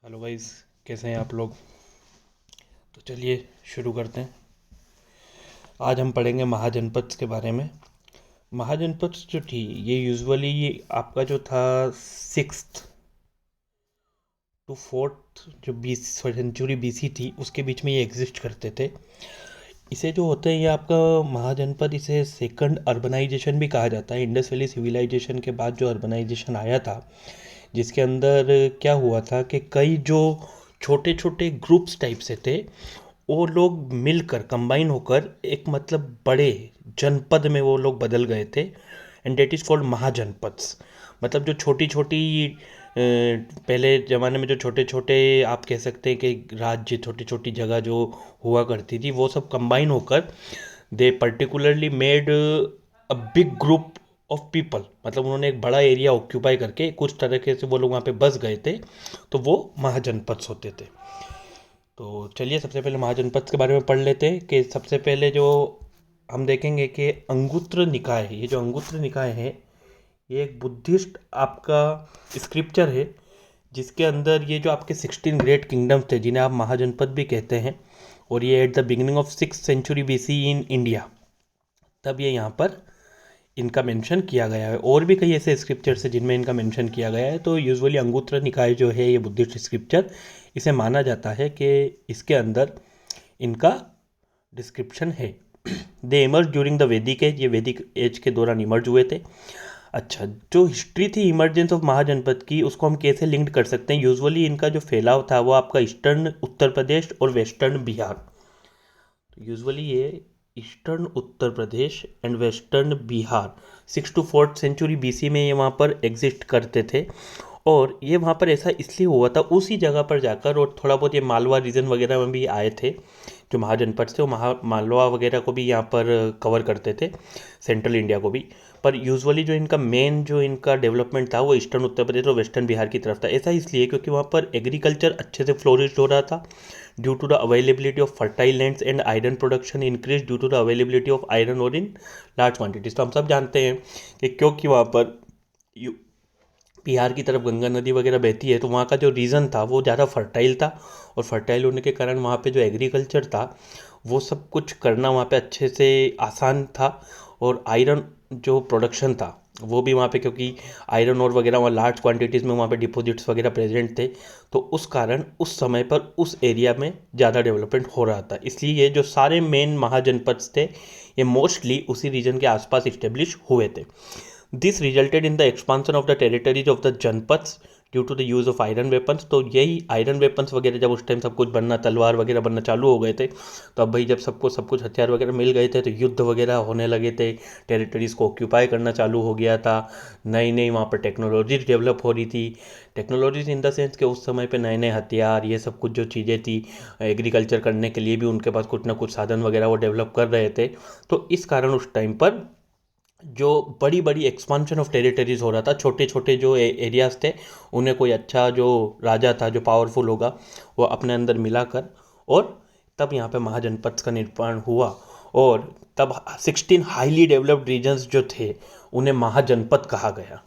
Hello guys, कैसे हैं आप लोग। तो चलिए शुरू करते हैं। आज हम पढ़ेंगे महाजनपद के बारे में। महाजनपद जो थी ये यूजुअली ये आपका जो था सिक्स्थ टू फोर्थ जो 20 सेंचुरी बीसी थी उसके बीच में ये एग्जिस्ट करते थे। इसे जो होते हैं ये आपका महाजनपद, इसे सेकंड अर्बनाइजेशन भी कहा जाता है। इंडस वैली सिविलाइजेशन के बाद जो अर्बनाइजेशन आया था, जिसके अंदर क्या हुआ था कि कई जो छोटे छोटे ग्रुप्स टाइप से थे वो लोग मिलकर कंबाइन होकर एक मतलब बड़े जनपद में वो लोग बदल गए थे। And that is called mahajanapadas. मतलब जो छोटी छोटी पहले ज़माने में जो छोटे छोटे आप कह सकते हैं कि राज्य, छोटी छोटी जगह जो हुआ करती थी वो सब कंबाइन होकर they particularly made a big group of people. मतलब उन्होंने एक बड़ा एरिया ऑक्यूपाई करके कुछ तरीके से वो लोग वहाँ पे बस गए थे, तो वो महाजनपद होते थे। तो चलिए सबसे पहले महाजनपद के बारे में पढ़ लेते हैं कि सबसे पहले जो हम देखेंगे कि अंगुत्र निकाय है। ये जो अंगुत्र निकाय है ये एक बुद्धिस्ट आपका स्क्रिप्चर है, जिसके अंदर ये जो आपके 16 ग्रेट किंगडम्स थे जिन्हें आप महाजनपद भी कहते हैं, और ये at the beginning of 6th century BC in India, तब ये यहाँ पर इनका मेंशन किया गया है। और भी कई ऐसे स्क्रिप्चर्स हैं जिनमें इनका मेंशन किया गया है। तो यूजुअली अंगुत्र निकाय जो है ये बुद्धिस्ट स्क्रिप्चर, इसे माना जाता है कि इसके अंदर इनका डिस्क्रिप्शन है। दे इमर्ज ड्यूरिंग द वैदिक एज, ये वैदिक एज के दौरान इमर्ज हुए थे। अच्छा, जो हिस्ट्री थी इमरजेंस ऑफ महाजनपद की उसको हम कैसे लिंक कर सकते हैं। यूजुअली इनका जो फैलाव था वो आपका ईस्टर्न उत्तर प्रदेश और वेस्टर्न बिहार। यूजुअली ये eastern Uttar Pradesh and western Bihar 6th to 4th century BC में ये वहाँ पर एग्जिस्ट करते थे। और ये वहाँ पर ऐसा इसलिए हुआ था उसी जगह पर जाकर, और थोड़ा बहुत ये मालवा रीजन वगैरह में भी आए थे जो महाजनपद थे, वो मालवा वगैरह को भी यहाँ पर कवर करते थे, सेंट्रल इंडिया को भी। पर यूजुअली जो इनका मेन जो इनका डेवलपमेंट था वो ईस्टर्न उत्तर प्रदेश और वेस्टर्न बिहार की तरफ था। ऐसा इसलिए क्योंकि वहाँ पर एग्रीकल्चर अच्छे से फ्लोरिश हो रहा था due to the availability of fertile lands, and iron production increase due to the availability of iron और इन लार्ज क्वांटिटीज। तो हम सब जानते हैं कि क्योंकि वहाँ पर बिहार की तरफ गंगा नदी वगैरह बहती है, तो वहाँ का जो रीजन था वो ज़्यादा फर्टाइल था, और फर्टाइल होने के कारण वहाँ पे जो एग्रीकल्चर था वो सब कुछ करना वहाँ पे अच्छे से आसान था। और आयरन जो प्रोडक्शन था वो भी वहाँ पे, क्योंकि आयरन और वगैरह वहाँ लार्ज क्वांटिटीज़ में वहाँ पे डिपॉजिट्स वगैरह प्रेजेंट थे, तो उस कारण उस समय पर उस एरिया में ज़्यादा डेवलपमेंट हो रहा था। इसलिए ये जो सारे मेन महाजनपद थे ये मोस्टली उसी रीजन के आसपास इस्टेब्लिश हुए थे। This resulted in the expansion of the territories of the janapadas due to the use of iron weapons. तो यही आयरन वेपन्स वगैरह जब उस टाइम सब कुछ बनना, तलवार वगैरह बनना चालू हो गए थे, तो अब भाई जब सबको सब कुछ हथियार वगैरह मिल गए थे तो युद्ध वगैरह होने लगे थे, टेरिटरीज को ऑक्यूपाई करना चालू हो गया था। नई नई वहाँ पर टेक्नोलॉजीज डेवलप हो रही थी। टेक्नोलॉजीज इन द सेंस कि उस समय पे नए नए हथियार, ये सब कुछ जो चीज़ें थी, एग्रीकल्चर करने के लिए भी उनके पास कुछ ना कुछ साधन वगैरह वो डेवलप कर रहे थे। तो इस कारण उस टाइम पर जो बड़ी बड़ी एक्सपांशन ऑफ टेरिटरीज हो रहा था, छोटे छोटे जो एरियाज थे उन्हें कोई अच्छा जो राजा था जो पावरफुल होगा वो अपने अंदर मिलाकर, और तब यहाँ पे महाजनपद का निर्माण हुआ। और तब 16 हाईली डेवलप्ड रीजन्स जो थे उन्हें महाजनपद कहा गया।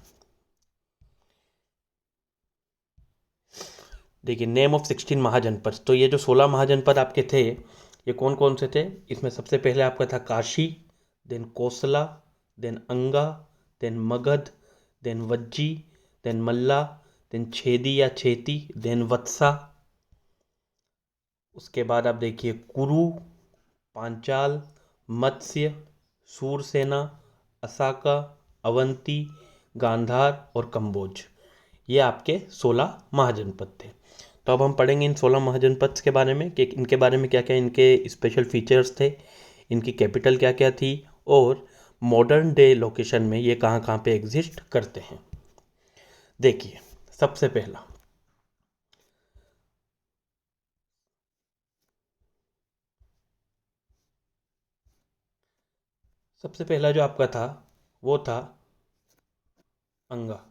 देखिए, नेम ऑफ 16 महाजनपद। तो ये जो 16 महाजनपद आपके थे ये कौन कौन से थे। इसमें सबसे पहले आपका था Kashi, then Kosala, then Anga, then Magadha, then Vajji, then Malla, then Chedi या छेती, देन वत्सा। उसके बाद आप देखिए कुरु, पांचाल, मत्स्य, सूरसेना, असाका, अवंती, गांधार और कंबोज। ये आपके 16 महाजनपद थे। तो अब हम पढ़ेंगे इन 16 महाजनपद के बारे में कि इनके बारे में क्या क्या इनके स्पेशल फीचर्स थे, इनकी कैपिटल क्या क्या थी, और मॉडर्न डे लोकेशन में ये कहाँ कहाँ पे एग्जिस्ट करते हैं। देखिए, सबसे पहला सबसे पहला जो आपका था वो था अंगा।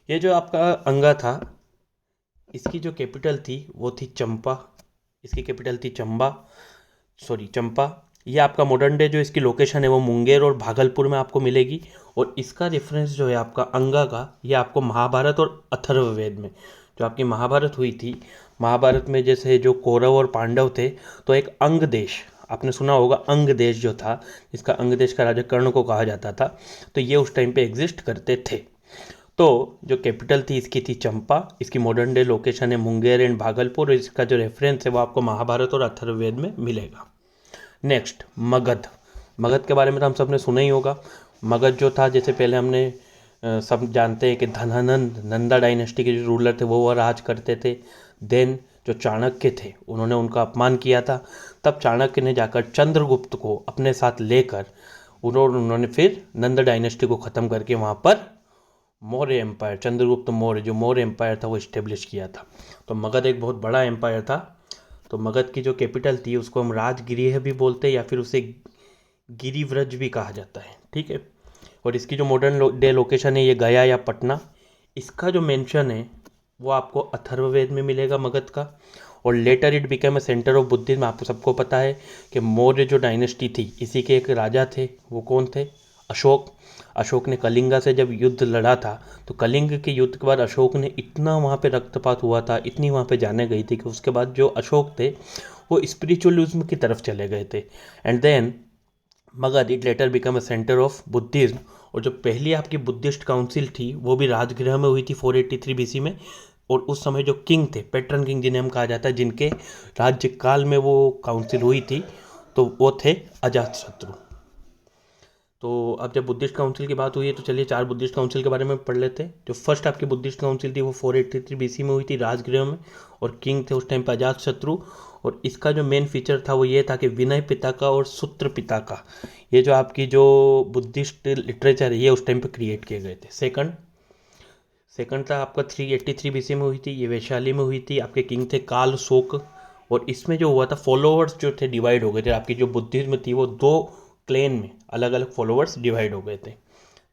ये जो आपका अंगा था इसकी जो कैपिटल थी वो थी चंपा। इसकी कैपिटल थी चंपा। ये आपका मॉडर्न डे जो इसकी लोकेशन है वो मुंगेर और भागलपुर में आपको मिलेगी। और इसका रेफरेंस जो है आपका अंगा का, ये आपको महाभारत और अथर्ववेद में, जो आपकी महाभारत हुई थी, महाभारत में जैसे जो कौरव और पांडव थे, तो एक अंग देश, आपने सुना होगा अंग देश जो था, जिसका अंग देश का राजा कर्ण को कहा जाता था, तो ये उस टाइम पे एग्जिस्ट करते थे। तो जो कैपिटल थी इसकी थी चंपा, इसकी मॉडर्न डे लोकेशन है मुंगेर एंड भागलपुर, और इसका जो रेफरेंस है वो आपको महाभारत और अथर्ववेद में मिलेगा। नेक्स्ट मगध। मगध के बारे में तो हम सब ने सुना ही होगा। मगध जो था, जैसे पहले हमने सब जानते हैं कि धनानंद नंदा डायनेस्टी के जो रूलर थे वो राज करते थे। देन जो चाणक्य थे उन्होंने उनका अपमान किया था, तब चाणक्य ने जाकर चंद्रगुप्त को अपने साथ लेकर उन्होंने फिर नंदा डायनेस्टी को ख़त्म करके वहाँ पर मौर्य एम्पायर, चंद्रगुप्त मौर्य जो मौर्य एम्पायर था वो इस्टेब्लिश किया था। तो मगध एक बहुत बड़ा एम्पायर था। तो मगध की जो कैपिटल थी उसको हम राजगृह भी बोलते हैं या फिर उसे गिरिव्रज भी कहा जाता है, ठीक है। और इसकी जो मॉडर्न डे लोकेशन है ये गया या पटना। इसका जो मेंशन है वो आपको अथर्ववेद में मिलेगा मगध का। और later it became a centre of Buddhism. आपको सबको पता है कि मौर्य जो डायनेस्टी थी इसी के एक राजा थे, वो कौन थे? अशोक। अशोक ने कलिंगा से जब युद्ध लड़ा था, तो कलिंग के युद्ध के बाद अशोक ने इतना वहाँ पे रक्तपात हुआ था, इतनी वहाँ पे जाने गई थी कि उसके बाद जो अशोक थे वो स्पिरिचुअलिज्म की तरफ चले गए थे। And then Magadha it later became a centre of Buddhism. और जो पहली आपकी बुद्धिस्ट काउंसिल थी वो भी राजगृह में हुई थी 483 बीसी में। और उस समय जो किंग थे, पैट्रन किंग जिन्हें हम कहा जाता है, जिनके राज्यकाल में वो काउंसिल हुई थी, तो वो थे अजातशत्रु। तो अब जब बुद्धिस्ट काउंसिल की बात हुई है तो चलिए 4 बुद्धिस्ट काउंसिल के बारे में पढ़ लेते हैं। जो फर्स्ट आपकी बुद्धिस्ट काउंसिल थी वो 483 बीसी में हुई थी राजगृह में, और किंग थे उस टाइम पर अजातशत्रु। और इसका जो मेन फीचर था वो ये था कि विनय पिटका और सूत्र पिटका, ये जो आपकी जो बुद्धिस्ट लिटरेचर है ये उस टाइम पे क्रिएट किए गए थे। सेकंड था आपका 383 बीसी में हुई थी, ये वैशाली में हुई थी। आपके किंग थे काल शोक। और इसमें जो हुआ था, फॉलोअर्स जो थे डिवाइड हो गए थे। आपकी जो बुद्धिज्म थी वो 2 क्लेन में अलग अलग फॉलोअर्स डिवाइड हो गए थे।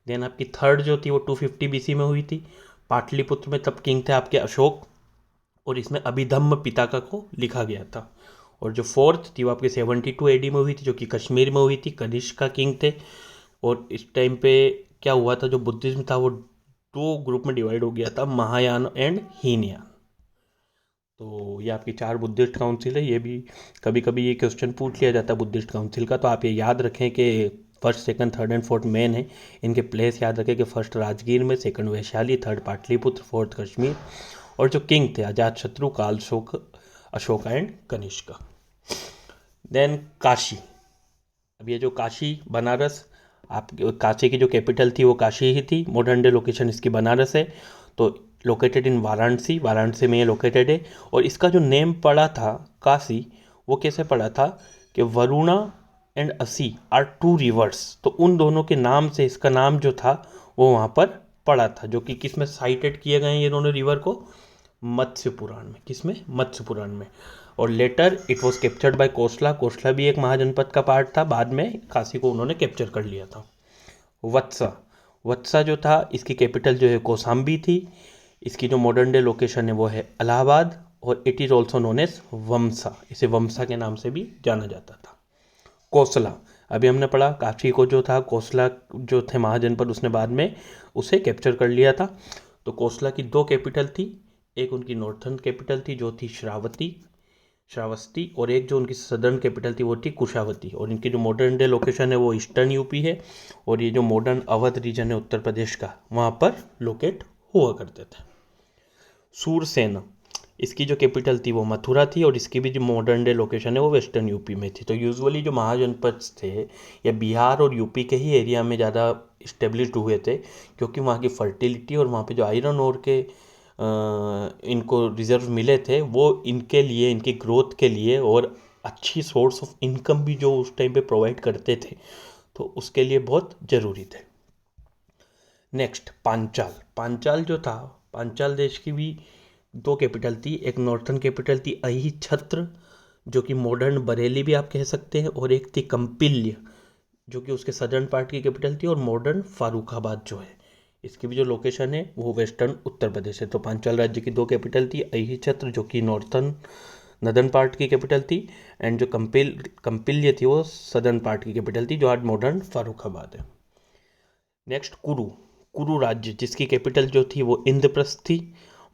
देन आपकी थर्ड जो थी वो 250 बीसी में हुई थी पाटलिपुत्र में, तब किंग थे आपके अशोक। और इसमें अभिधम्म पिताका को लिखा गया था। और जो फोर्थ थी वो आपके 72 एडी में हुई थी, जो कि कश्मीर में हुई थी, कनिष्क का किंग थे। और इस टाइम पे क्या हुआ था, जो बुद्धिज्म था वो 2 ग्रुप में डिवाइड हो गया था, महायान एंड हीनयान। तो ये आपकी 4 बुद्धिस्ट काउंसिल है। ये भी कभी कभी ये क्वेश्चन पूछ लिया जाता है बुद्धिस्ट काउंसिल का, तो आप ये याद रखें कि first, second, third and fourth main है। इनके प्लेस याद रखें कि फर्स्ट राजगीर में, second Vaishali, third Pataliputra, fourth Kashmir. और जो किंग थे अजातशत्रु, कालशोक, अशोका एंड कनिष्क। देन काशी। अब ये जो काशी बनारस, आप काशी की जो कैपिटल थी वो काशी ही थी। मॉडर्न डे लोकेशन इसकी बनारस है। तो लोकेटेड इन वाराणसी, वाराणसी में ये लोकेटेड है। और इसका जो नेम पड़ा था काशी, वो कैसे पड़ा था कि वरुणा एंड असी आर 2 रिवर्स, तो उन दोनों के नाम से इसका नाम जो था वो वहाँ पर पड़ा था। जो कि किस में साइटेड किए गए हैं ये दोनों रिवर को? मत्स्य पुराण में। किसमें? मत्स्य पुराण में। और later it was captured by Kosala. Kosala भी एक महाजनपद का पार्ट था, बाद में काशी को उन्होंने कैप्चर कर लिया था। वत्सा। वत्सा जो था इसकी कैपिटल जो है कौसाम्बी थी। इसकी जो मॉडर्न डे लोकेशन है वो है इलाहाबाद। और it is also known as Vamsa, इसे वमसा के नाम से भी जाना जाता था। कोसला, अभी हमने पढ़ा काशी को जो था कोसला जो थे महाजनपद, उसने बाद में उसे कैप्चर कर लिया था। तो कोसला की 2 कैपिटल थी, एक उनकी नॉर्थर्न कैपिटल थी जो थी श्रावस्ती, और एक जो उनकी सदर्न कैपिटल थी वो थी कुशावती। और इनकी जो मॉडर्न डे लोकेशन है वो ईस्टर्न यूपी है। और ये जो मॉडर्न अवध रीजन है उत्तर प्रदेश का, वहाँ पर लोकेट हुआ करते थे। सूरसेन, इसकी जो कैपिटल थी वो मथुरा थी। और इसकी भी जो मॉडर्न डे लोकेशन है वो वेस्टर्न यूपी में थी। तो यूजुअली जो महाजनपद थे ये बिहार और यूपी के ही एरिया में ज़्यादा इस्टेब्लिश्ड हुए थे, क्योंकि वहाँ की फर्टिलिटी और वहाँ पे जो आयरन ओर के इनको रिजर्व मिले थे वो इनके लिए, इनकी ग्रोथ के लिए, और अच्छी सोर्स ऑफ इनकम भी जो उस टाइम पे प्रोवाइड करते थे, तो उसके लिए बहुत ज़रूरी थे। नेक्स्ट पांचाल। पांचाल जो था, पांचाल देश की भी 2 कैपिटल थी। एक नॉर्थर्न कैपिटल थी अहिछत्र, जो कि मॉडर्न बरेली भी आप कह सकते हैं। और एक थी कंपिल्य, जो कि उसके सदर्न पार्ट की कैपिटल थी, और मॉडर्न फारुखाबाद जो है इसकी भी जो लोकेशन है वो वेस्टर्न उत्तर प्रदेश है। तो पांचाल राज्य की 2 कैपिटल थी, अहिछत्र जो कि नदर्न पार्ट की कैपिटल थी, एंड जो कंपिल्य थी वो सदर्न पार्ट की कैपिटल थी, जो आज मॉडर्न फारुखाबाद है। नेक्स्ट कुरु। कुरु राज्य, जिसकी कैपिटल जो थी वो इंद्रप्रस्थ थी।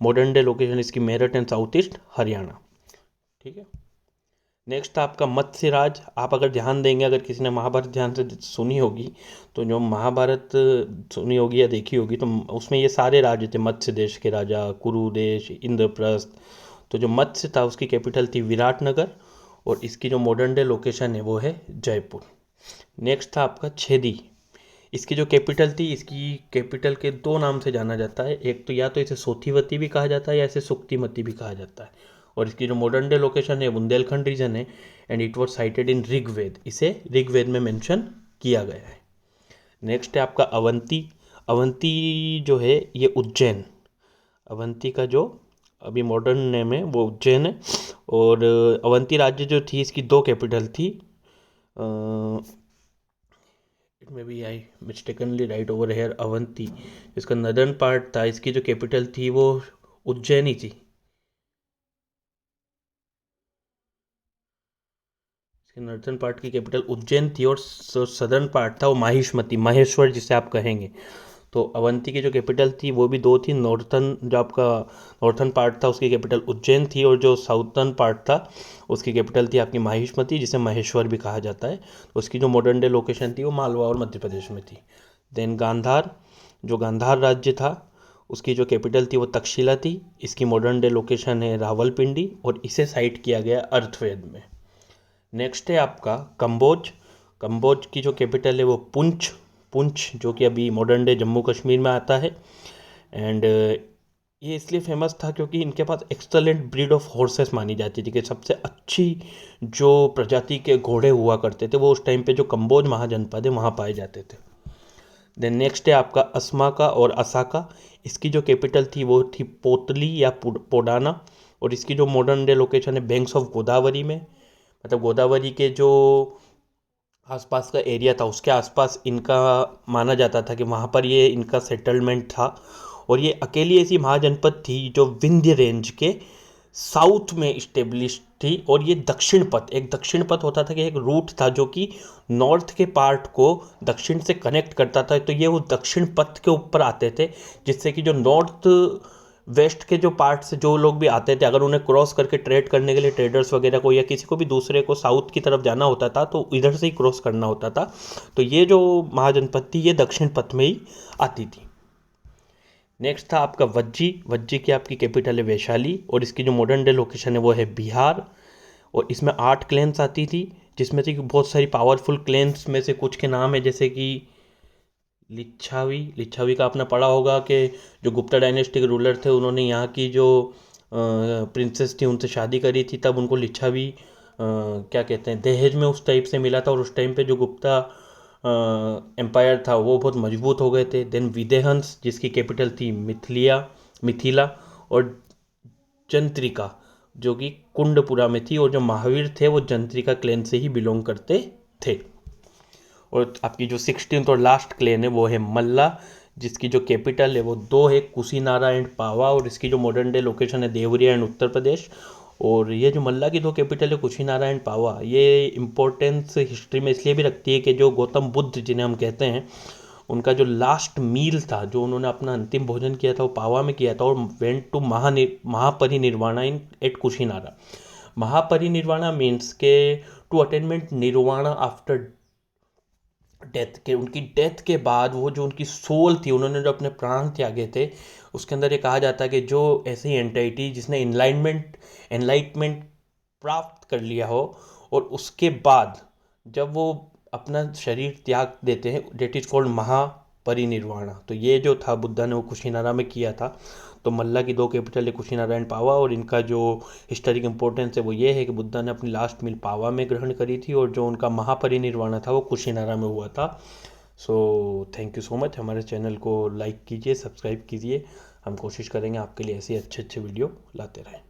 मॉडर्न डे लोकेशन इसकी Meerut and south east Haryana. ठीक है। नेक्स्ट आपका मत्स्य राज। आप अगर ध्यान देंगे, अगर किसी ने महाभारत ध्यान से सुनी होगी, तो जो महाभारत सुनी होगी या देखी होगी, तो उसमें ये सारे राज्य थे, मत्स्य देश के राजा, कुरु देश, इंद्रप्रस्थ। तो जो मत्स्य था उसकी कैपिटल थी विराटनगर, और इसकी जो मॉडर्न डे लोकेशन है वो है जयपुर। नेक्स्ट था आपका छेदी। इसकी जो कैपिटल थी, इसकी कैपिटल के दो नाम से जाना जाता है, एक तो या तो इसे सोथीवती भी कहा जाता है या इसे सुक्तिमती भी कहा जाता है। और इसकी जो मॉडर्न डे लोकेशन है बुंदेलखंड रीजन है, and it was cited in Rigveda. इसे ऋग्वेद में मेंशन किया गया है। नेक्स्ट है आपका अवंती। अवंती जो है ये उज्जैन, अवंती का जो अभी मॉडर्न नेम है वो उज्जैन है। और अवंती राज्य जो थी इसकी दो कैपिटल थी। It may be I mistakenly write over here Avanti. इसका नदर्न पार्ट था, इसकी जो कैपिटल थी वो उज्जैन ही थी। इसके नॉर्थन पार्ट की कैपिटल उज्जैन थी, और सदर्न पार्ट था वो माहिष्मती, महेश्वर जिसे आप कहेंगे। तो अवंती की जो कैपिटल थी वो भी दो थी। नॉर्थन जो आपका नॉर्थन पार्ट था उसकी कैपिटल उज्जैन थी, और जो साउथर्न पार्ट था उसकी कैपिटल थी आपकी माहिष्मती, जिसे महेश्वर भी कहा जाता है। तो उसकी जो मॉडर्न डे लोकेशन थी वो मालवा और मध्य प्रदेश में थी। देन गांधार, जो गांधार राज्य था उसकी जो कैपिटल थी वो तक्षशिला थी। इसकी मॉडर्न डे लोकेशन है रावलपिंडी, और इसे साइट किया गया अर्थवेद में। नेक्स्ट है आपका कंबोज। कंबोज की जो कैपिटल है वो पुंछ, पुंछ जो कि अभी मॉडर्न डे जम्मू कश्मीर में आता है। एंड ये इसलिए फेमस था क्योंकि इनके पास एक्सलेंट ब्रीड ऑफ हॉर्सेस मानी जाती थी, कि सबसे अच्छी जो प्रजाति के घोड़े हुआ करते थे वो उस टाइम पे जो कंबोज महाजनपद है वहाँ पाए जाते थे। देन नेक्स्ट है आपका अस्माका और असाका। इसकी जो कैपिटल थी वो थी पोतली या पोडाना, और इसकी जो मॉडर्न डे लोकेशन है बैंक्स ऑफ गोदावरी में, मतलब गोदावरी के जो आसपास का एरिया था उसके आसपास इनका माना जाता था कि वहाँ पर ये इनका सेटलमेंट था। और ये अकेली ऐसी महाजनपद थी जो विंध्य रेंज के साउथ में इस्टेब्लिश थी। और ये दक्षिण पथ, एक दक्षिण पथ होता था कि एक रूट था जो कि नॉर्थ के पार्ट को दक्षिण से कनेक्ट करता था। तो ये वो दक्षिण पथ के ऊपर आते थे, जिससे कि जो नॉर्थ वेस्ट के जो पार्ट से जो लोग भी आते थे, अगर उन्हें क्रॉस करके ट्रेड करने के लिए ट्रेडर्स वगैरह को या किसी को भी दूसरे को साउथ की तरफ जाना होता था तो इधर से ही क्रॉस करना होता था। तो ये जो महाजनपद थी ये दक्षिण पथ में ही आती थी। नेक्स्ट था आपका वज्जी। वज्जी की आपकी कैपिटल है वैशाली, और इसकी जो मॉडर्न डे लोकेशन है वो है बिहार। और इसमें 8 क्लेन्स आती थी, जिसमें से बहुत सारी पावरफुल क्लेन्स में से कुछ के नाम है, जैसे कि लिच्छावी। लिच्छावी का आपने पढ़ा होगा कि जो गुप्ता डायनेस्टी के रूलर थे उन्होंने यहाँ की जो प्रिंसेस थी उनसे शादी करी थी, तब उनको लिच्छावी क्या कहते हैं दहेज में उस टाइप से मिला था। और उस टाइम पे जो गुप्ता एम्पायर था वो बहुत मजबूत हो गए थे। देन विदेहंस जिसकी कैपिटल थी मिथिला, और जंत्रिका जो कि कुंडपुरा में थी। और जो महावीर थे वो जंत्रिका क्लैन से ही बिलोंग करते थे। और आपकी जो 16th और लास्ट क्लेन है वो है मल्ला, जिसकी जो कैपिटल है वो दो है, कुशीनारा एंड पावा। और इसकी जो मॉडर्न डे लोकेशन है देवरिया एंड उत्तर प्रदेश। और ये जो मल्ला की दो कैपिटल है कुशीनारा एंड पावा, ये इम्पोर्टेंस हिस्ट्री में इसलिए भी रखती है कि जो गौतम बुद्ध जिन्हें हम कहते हैं उनका जो लास्ट मील था, जो उन्होंने अपना अंतिम भोजन किया था वो पावा में किया था, और went to Mahaparinirvana in at Kushinara. Mahaparinirvana means के to attainment nirvana after death के, उनकी डेथ के बाद वो जो उनकी सोल थी, उन्होंने जो अपने प्राण त्यागे थे, उसके अंदर ये कहा जाता है कि जो ऐसी एंटाइटी जिसने एनलाइटमेंट प्राप्त कर लिया हो, और उसके बाद जब वो अपना शरीर त्याग देते हैं, डेट इज कॉल्ड महापरिनिर्वाणा। तो ये जो था बुद्धा ने वो कुशीनारा में किया था। तो मल्ला की दो कैपिटल है कुशीनारा एंड पावा, और इनका जो हिस्टोरिक इंपॉर्टेंस है वो ये है कि बुद्धा ने अपनी लास्ट मील पावा में ग्रहण करी थी, और जो उनका महापरिनिर्वाण था वो कुशीनारा में हुआ था। So thank you so much. हमारे चैनल को लाइक कीजिए, सब्सक्राइब कीजिए। हम कोशिश करेंगे आपके लिए ऐसे अच्छे अच्छे वीडियो लाते रहें।